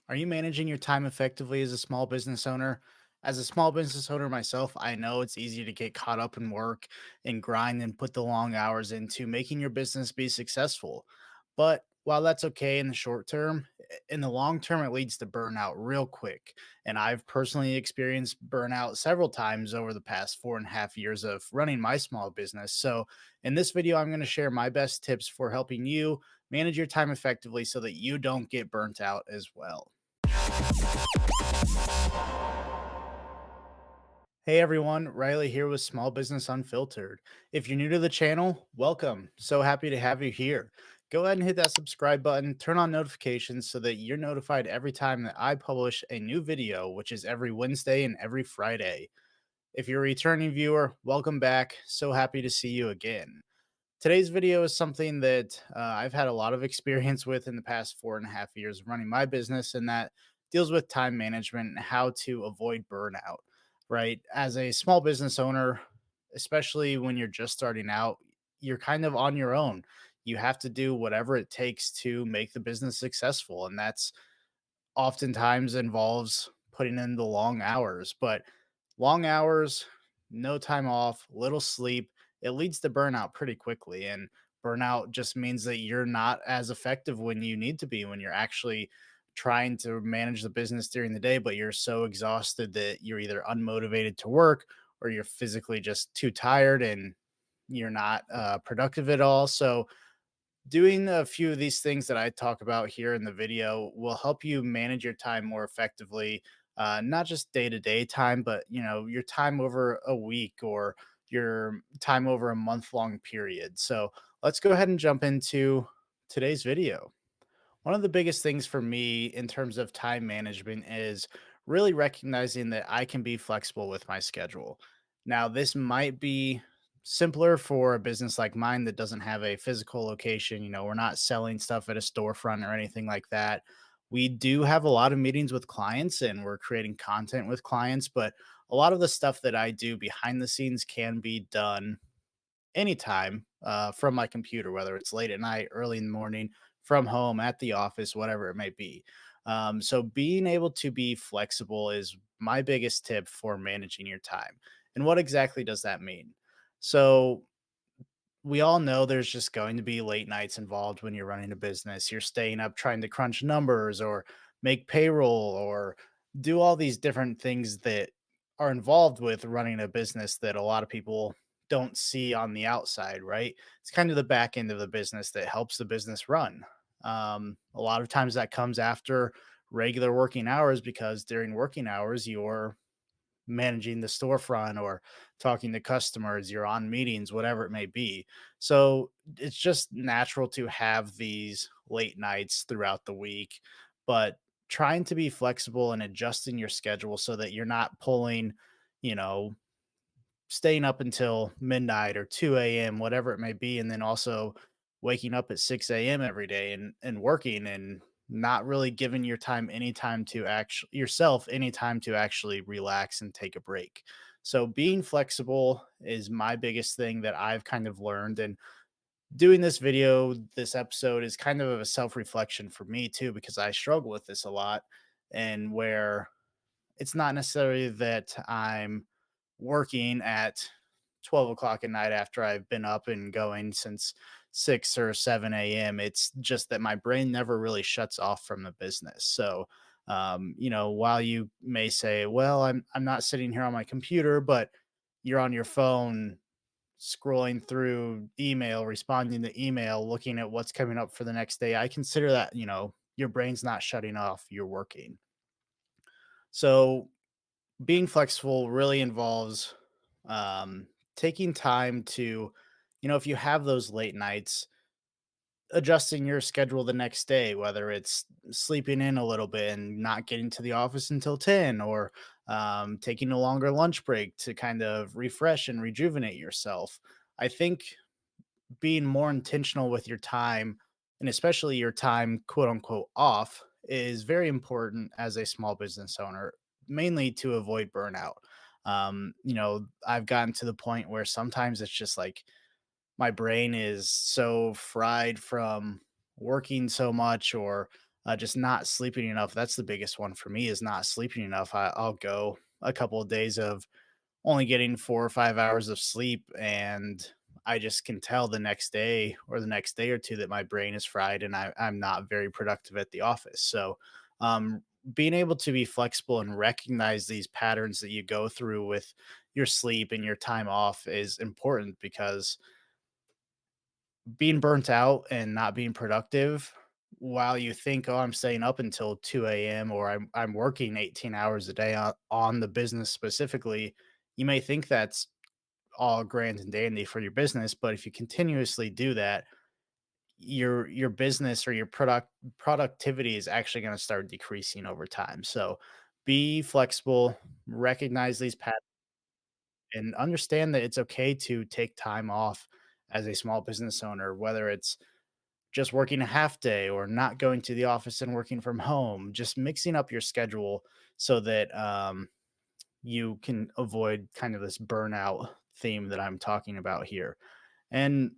Are you managing your time effectively as a small business owner? As a small business owner myself, I know it's easy to get caught up in work and grind and put the long hours into making your business be successful. But while that's okay in the short term, in the long term, it leads to burnout real quick. And I've personally experienced burnout several times over the past 4.5 years of running my small business. So, in this video, I'm going to share my best tips for helping you manage your time effectively so that you don't get burnt out as well. Hey everyone, Riley here with Small Business Unfiltered. If you're new to the channel, welcome. So happy to have you here. Go ahead and hit that subscribe button, turn on notifications so that you're notified every time that I publish a new video, which is every Wednesday and every Friday. If you're a returning viewer, welcome back. So happy to see you again. Today's video is something that I've had a lot of experience with in the past 4.5 years of running my business, and that deals with time management and how to avoid burnout, right? As a small business owner, especially when you're just starting out, you're kind of on your own. You have to do whatever it takes to make the business successful. And that's oftentimes involves putting in the long hours, but long hours, no time off, little sleep, it leads to burnout pretty quickly. And burnout just means that you're not as effective when you need to be, when you're actually trying to manage the business during the day, but you're so exhausted that you're either unmotivated to work or you're physically just too tired and you're not productive at all. So, doing a few of these things that I talk about here in the video will help you manage your time more effectively, not just day to day time, but your time over a week or your time over a month long period. So let's go ahead and jump into today's video. One of the biggest things for me in terms of time management is really recognizing that I can be flexible with my schedule. Now, this might be simpler for a business like mine that doesn't have a physical location. We're not selling stuff at a storefront or anything like that. We do have a lot of meetings with clients and we're creating content with clients, but a lot of the stuff that I do behind the scenes can be done anytime from my computer, whether it's late at night, early in the morning, from home, at the office, whatever it may be. So, being able to be flexible is my biggest tip for managing your time. And what exactly does that mean? So, we all know there's just going to be late nights involved when you're running a business. You're staying up trying to crunch numbers or make payroll or do all these different things that are involved with running a business that a lot of people don't see on the outside, right? It's kind of the back end of the business that helps the business run. A lot of times that comes after regular working hours because during working hours, you're managing the storefront or talking to customers, you're on meetings, whatever it may be. So it's just natural to have these late nights throughout the week, but trying to be flexible and adjusting your schedule so that you're not pulling, you know, staying up until midnight or 2 a.m., whatever it may be, and then also waking up at 6 a.m. every day and working and not really giving your time any time to actually yourself any time to actually relax and take a break. So being flexible is my biggest thing that I've kind of learned. And doing this video, this episode is kind of a self-reflection for me too, because I struggle with this a lot. And where it's not necessarily that I'm working at 12 o'clock at night after I've been up and going since 6 or 7 a.m. It's just that my brain never really shuts off from the business. So, while you may say, well, I'm not sitting here on my computer, but you're on your phone scrolling through email, responding to email, looking at what's coming up for the next day. I consider that, your brain's not shutting off, you're working. So being flexible really involves taking time to, if you have those late nights, adjusting your schedule the next day, whether it's sleeping in a little bit and not getting to the office until 10, or taking a longer lunch break to kind of refresh and rejuvenate yourself. I think being more intentional with your time, and especially your time, quote unquote, off, is very important as a small business owner, mainly to avoid burnout. I've gotten to the point where sometimes it's just like my brain is so fried from working so much or just not sleeping enough. That's the biggest one for me, is not sleeping enough. I'll go a couple of days of only getting 4 or 5 hours of sleep, and I just can tell the next day or the next day or two that my brain is fried and I'm not very productive at the office. So, um, being able to be flexible and recognize these patterns that you go through with your sleep and your time off is important, because being burnt out and not being productive while you think, oh, I'm staying up until 2 a.m. or I'm working 18 hours a day on the business specifically, you may think that's all grand and dandy for your business, but if you continuously do that, your business or your productivity is actually going to start decreasing over time. So be flexible, recognize these patterns, and understand that it's okay to take time off as a small business owner, whether it's just working a half day or not going to the office and working from home, just mixing up your schedule so that you can avoid kind of this burnout theme that I'm talking about here. And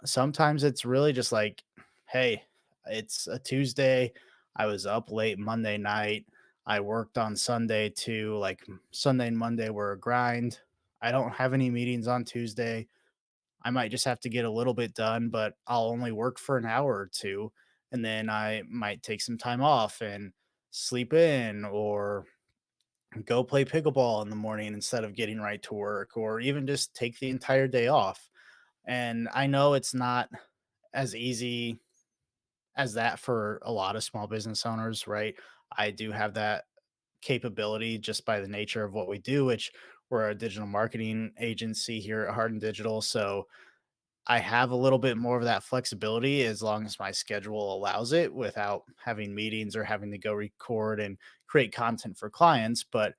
sometimes it's really just like, hey, it's a Tuesday. I was up late Monday night. I worked on Sunday too. Like Sunday and Monday were a grind. I don't have any meetings on Tuesday. I might just have to get a little bit done, but I'll only work for an hour or two. And then I might take some time off and sleep in, or go play pickleball in the morning instead of getting right to work, or even just take the entire day off. And I know it's not as easy as that for a lot of small business owners, right? I do have that capability just by the nature of what we do, which we're a digital marketing agency here at Hardin Digital. So I have a little bit more of that flexibility as long as my schedule allows it without having meetings or having to go record and create content for clients. But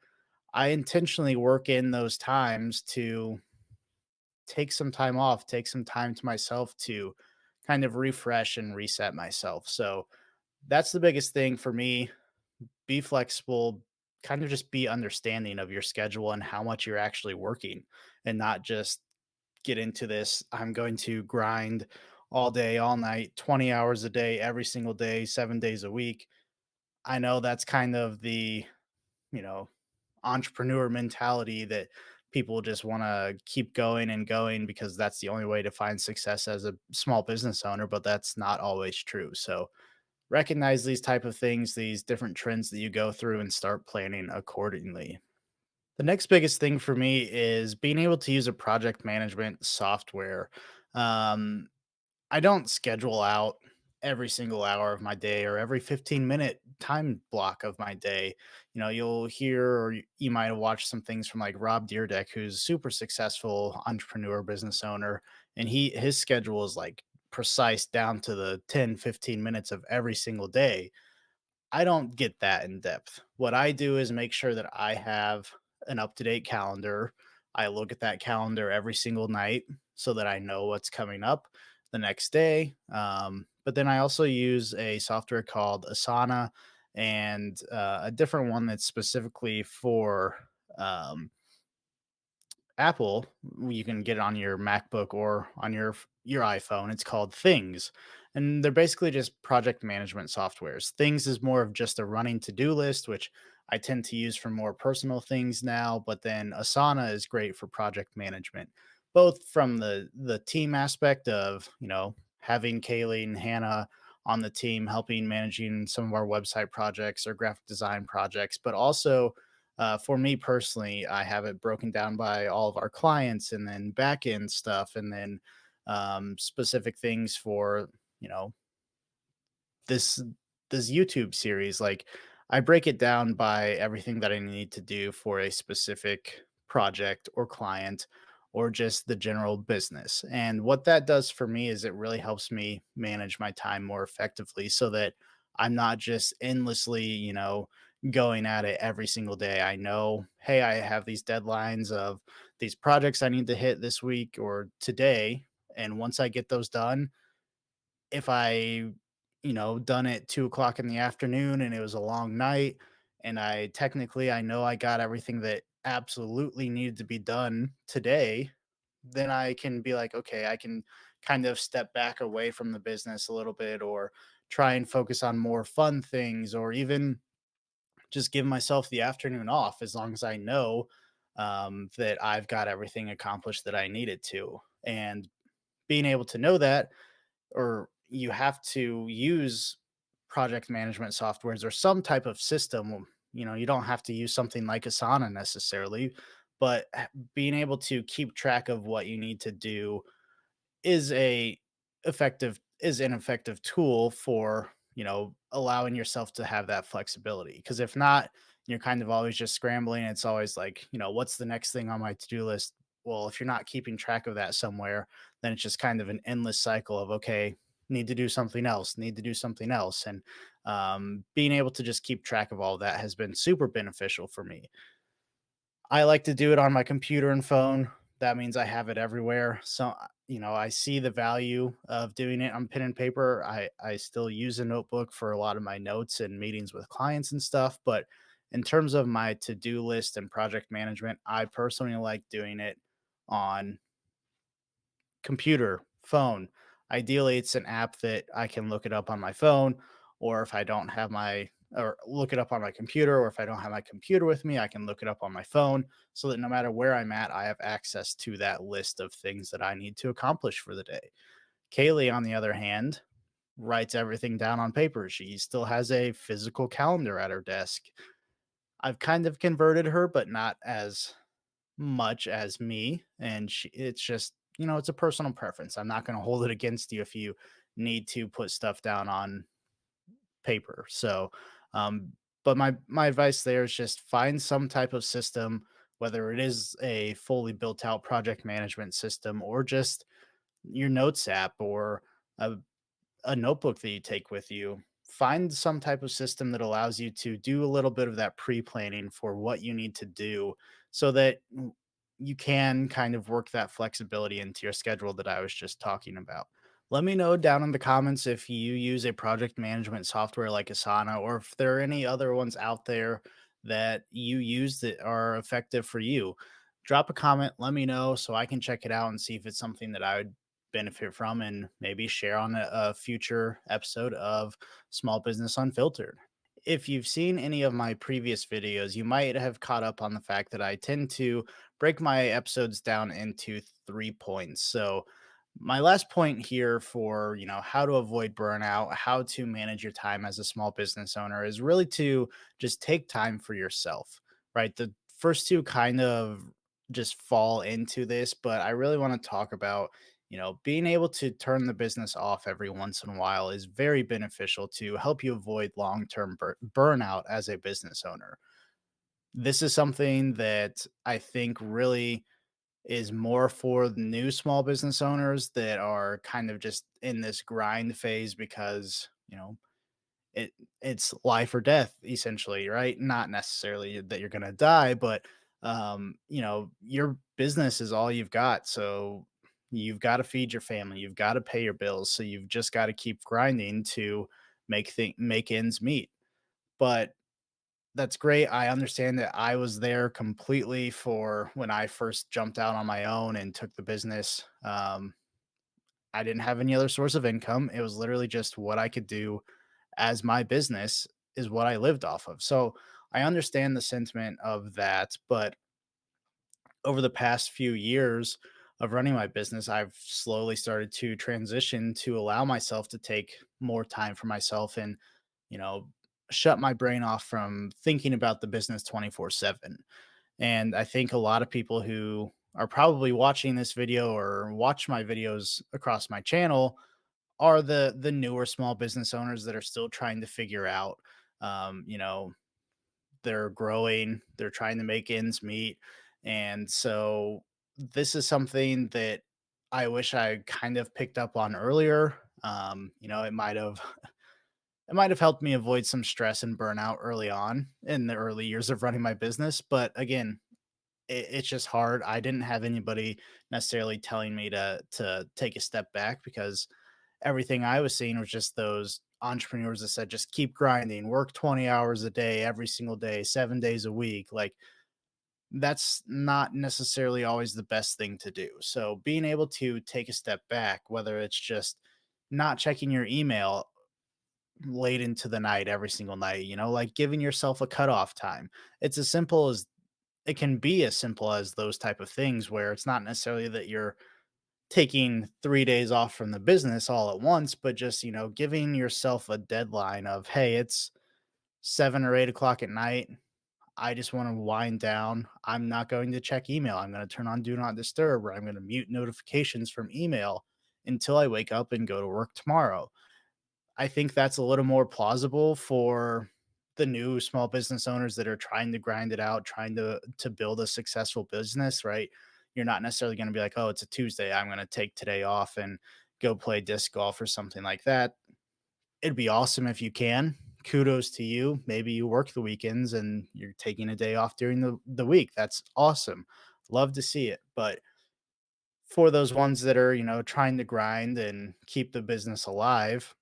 I intentionally work in those times to take some time off, take some time to myself to kind of refresh and reset myself. So that's the biggest thing for me. Be flexible, kind of just be understanding of your schedule and how much you're actually working, and not just get into this, I'm going to grind all day, all night, 20 hours a day, every single day, 7 days a week. I know that's kind of the, you know, entrepreneur mentality that people just want to keep going and going because that's the only way to find success as a small business owner, but that's not always true. So recognize these type of things, these different trends that you go through, and start planning accordingly. The next biggest thing for me is being able to use a project management software. Um, I don't schedule out every single hour of my day or every 15-minute time block of my day. You'll hear, or you might have watched some things from like Rob Deerdeck, who's super successful entrepreneur business owner, and his schedule is like precise down to the 10, 15 minutes of every single day. I don't get that in depth. What I do is make sure that I have an up to date calendar. I look at that calendar every single night so that I know what's coming up the next day. But then I also use a software called Asana, and a different one that's specifically for um, Apple. You can get it on your MacBook or on your iPhone. It's called Things, and they're basically just project management softwares. Things is more of just a running to-do list, which I tend to use for more personal things now, but then Asana is great for project management, both from the team aspect of, having Kaylee and Hannah on the team helping managing some of our website projects or graphic design projects, but also for me personally, I have it broken down by all of our clients, and then back end stuff, and then specific things for, you know, this this YouTube series. Like, I break it down by everything that I need to do for a specific project or client, or just the general business. And what that does for me is it really helps me manage my time more effectively, so that I'm not just endlessly, going at it every single day. I know, hey, I have these deadlines of these projects I need to hit this week or today. And once I get those done, if I, done it 2 o'clock in the afternoon and it was a long night, and I know I got everything that absolutely needed to be done today, then I can be like, okay, I can kind of step back away from the business a little bit, or try and focus on more fun things, or even just give myself the afternoon off as long as I know that I've got everything accomplished that I needed to. And being able to know that, or you have to use project management softwares or some type of system. You don't have to use something like Asana necessarily, but being able to keep track of what you need to do is a is an effective tool for, allowing yourself to have that flexibility. Because if not, you're kind of always just scrambling. It's always like, what's the next thing on my to-do list? Well, if you're not keeping track of that somewhere, then it's just kind of an endless cycle of, okay, need to do something else, need to do something else. And being able to just keep track of all that has been super beneficial for me. I like to do it on my computer and phone. That means I have it everywhere. So, I see the value of doing it on pen and paper. I still use a notebook for a lot of my notes and meetings with clients and stuff, but in terms of my to-do list and project management, I personally like doing it on computer, phone. Ideally, it's an app that I can look it up on my phone, or if I don't have my or look it up on my computer, or if I don't have my computer with me, I can look it up on my phone so that no matter where I'm at, I have access to that list of things that I need to accomplish for the day. Kaylee, on the other hand, writes everything down on paper. She still has a physical calendar at her desk. I've kind of converted her, but not as much as me, and it's just, it's a personal preference. I'm not going to hold it against you if you need to put stuff down on paper. So but my advice there is just find some type of system, whether it is a fully built out project management system or just your notes app, or a notebook that you take with you. Find some type of system that allows you to do a little bit of that pre-planning for what you need to do, so that you can kind of work that flexibility into your schedule that I was just talking about. Let me know down in the comments if you use a project management software like Asana, or if there are any other ones out there that you use that are effective for you. Drop a comment, let me know so I can check it out and see if it's something that I would benefit from and maybe share on a future episode of Small Business Unfiltered. If you've seen any of my previous videos, you might have caught up on the fact that I tend to break my episodes down into 3 points. So, my last point here for, how to avoid burnout, how to manage your time as a small business owner, is really to just take time for yourself, right? The first two kind of just fall into this, but I really want to talk about, being able to turn the business off every once in a while is very beneficial to help you avoid long-term burnout as a business owner. This is something that I think really is more for the new small business owners that are kind of just in this grind phase because, it it's life or death essentially, right? Not necessarily that you're going to die, but your business is all you've got. So you've got to feed your family, you've got to pay your bills, so you've just got to keep grinding to make ends meet. But that's great. I understand that I was there completely for when I first jumped out on my own and took the business. I didn't have any other source of income. It was literally just what I could do as my business is what I lived off of. So I understand the sentiment of that, but over the past few years of running my business, I've slowly started to transition to allow myself to take more time for myself and, you know, shut my brain off from thinking about the business 24/7. And I think a lot of people who are probably watching this video or watch my videos across my channel are the newer small business owners that are still trying to figure out, um, you know, they're growing, they're trying to make ends meet. And so this is something that I wish I kind of picked up on earlier. It might have helped me avoid some stress and burnout early on in the early years of running my business. But again, it's just hard. I didn't have anybody necessarily telling me to take a step back, because everything I was seeing was just those entrepreneurs that said, just keep grinding, work 20 hours a day, every single day, 7 days a week. Like, that's not necessarily always the best thing to do. So, being able to take a step back, whether it's just not checking your email late into the night every single night, like giving yourself a cutoff time. It's as simple as it can be as simple as those type of things where it's not necessarily that you're taking 3 days off from the business all at once, but just, giving yourself a deadline of, hey, it's 7 or 8 o'clock at night. I just want to wind down. I'm not going to check email. I'm going to turn on do not disturb, or I'm going to mute notifications from email until I wake up and go to work tomorrow. I think that's a little more plausible for the new small business owners that are trying to grind it out, trying to build a successful business, right? You're not necessarily going to be like, "Oh, it's a Tuesday. I'm going to take today off and go play disc golf or something like that." It'd be awesome if you can. Kudos to you. Maybe you work the weekends and you're taking a day off during the week. That's awesome. Love to see it. But for those ones that are, trying to grind and keep the business alive,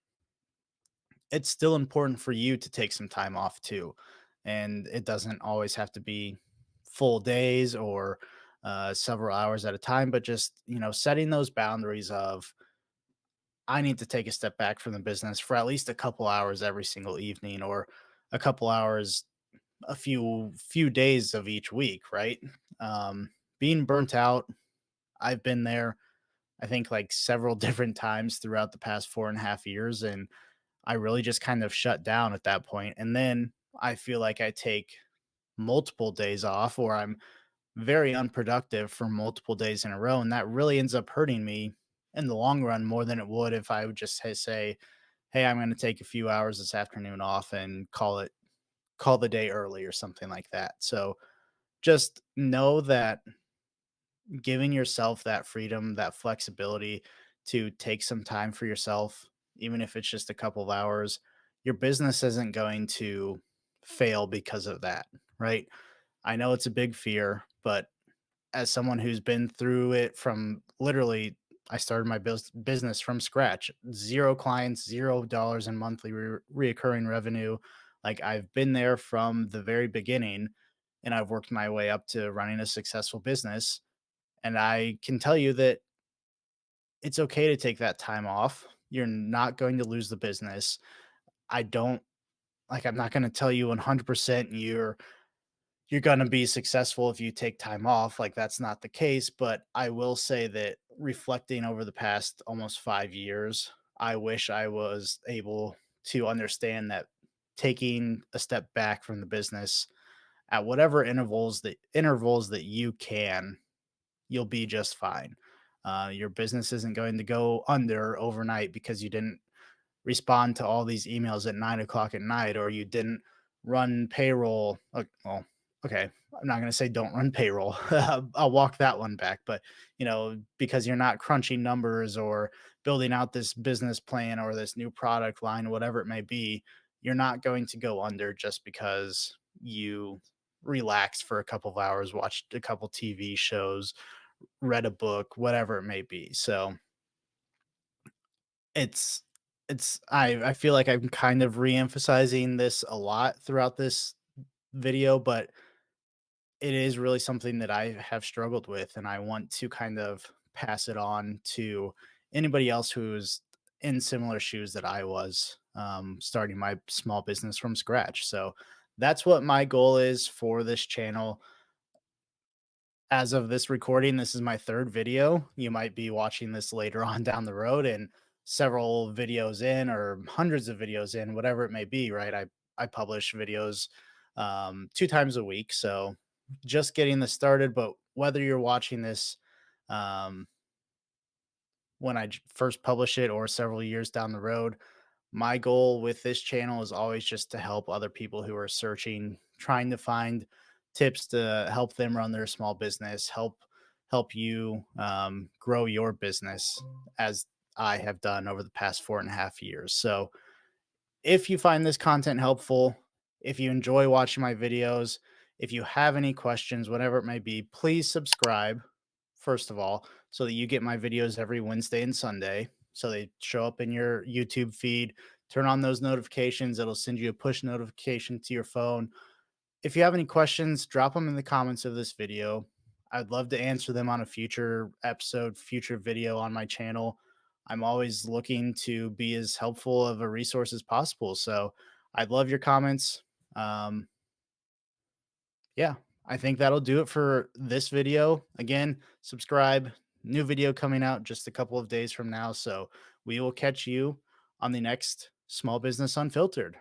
it's still important for you to take some time off too. And it doesn't always have to be full days or several hours at a time, but just, setting those boundaries of, I need to take a step back from the business for at least a couple hours every single evening, or a couple hours a few days of each week, right? Um, Being burnt out, I've been there, I think, like several different times throughout the past 4.5 years, and I really just kind of shut down at that point. And then I feel like I take multiple days off, or I'm very unproductive for multiple days in a row. And that really ends up hurting me in the long run more than it would if I would just say, hey, I'm going to take a few hours this afternoon off and call the day early or something like that. So just know that giving yourself that freedom, that flexibility to take some time for yourself, even if it's just a couple of hours, your business isn't going to fail because of that, right? I know it's a big fear, but as someone who's been through it from literally, I started my business from scratch, zero clients, $0 in monthly reoccurring revenue. Like, I've been there from the very beginning, and I've worked my way up to running a successful business. And I can tell you that it's okay to take that time off. You're not going to lose the business. I don't I'm not going to tell you 100% you're going to be successful if you take time off. Like, that's not the case, but I will say that reflecting over the past almost 5 years, I wish I was able to understand that taking a step back from the business at whatever intervals that you can, you'll be just fine. Your business isn't going to go under overnight because you didn't respond to all these emails at 9 o'clock at night, or you didn't run payroll. Well, okay, I'm not going to say don't run payroll. I'll walk that one back. But, because you're not crunching numbers or building out this business plan or this new product line, whatever it may be, you're not going to go under just because you relaxed for a couple of hours, watched a couple TV shows, read a book, whatever it may be. So it's I feel like I'm kind of re-emphasizing this a lot throughout this video, but it is really something that I have struggled with, and I want to kind of pass it on to anybody else who's in similar shoes that I was, starting my small business from scratch. So that's what my goal is for this channel. As of this recording, this is my third video. You might be watching this later on down the road, and several videos in, or hundreds of videos in, whatever it may be, right? I publish videos 2 times a week. So just getting this started, but whether you're watching this um, when first publish it or several years down the road, my goal with this channel is always just to help other people who are searching, trying to find tips to help them run their small business, help you grow your business, as I have done over the past 4.5 years. So if you find this content helpful, if you enjoy watching my videos, if you have any questions, whatever it may be, please subscribe, first of all, so that you get my videos every Wednesday and Sunday. So they show up in your YouTube feed. Turn on those notifications. It'll send you a push notification to your phone. If you have any questions, drop them in the comments of this video. I'd love to answer them on a future episode, future video on my channel. I'm always looking to be as helpful of a resource as possible. So I'd love your comments. Um, yeah, I think that'll do it for this video. Again, subscribe. New video coming out just a couple of days from now. So we will catch you on the next Small Business Unfiltered.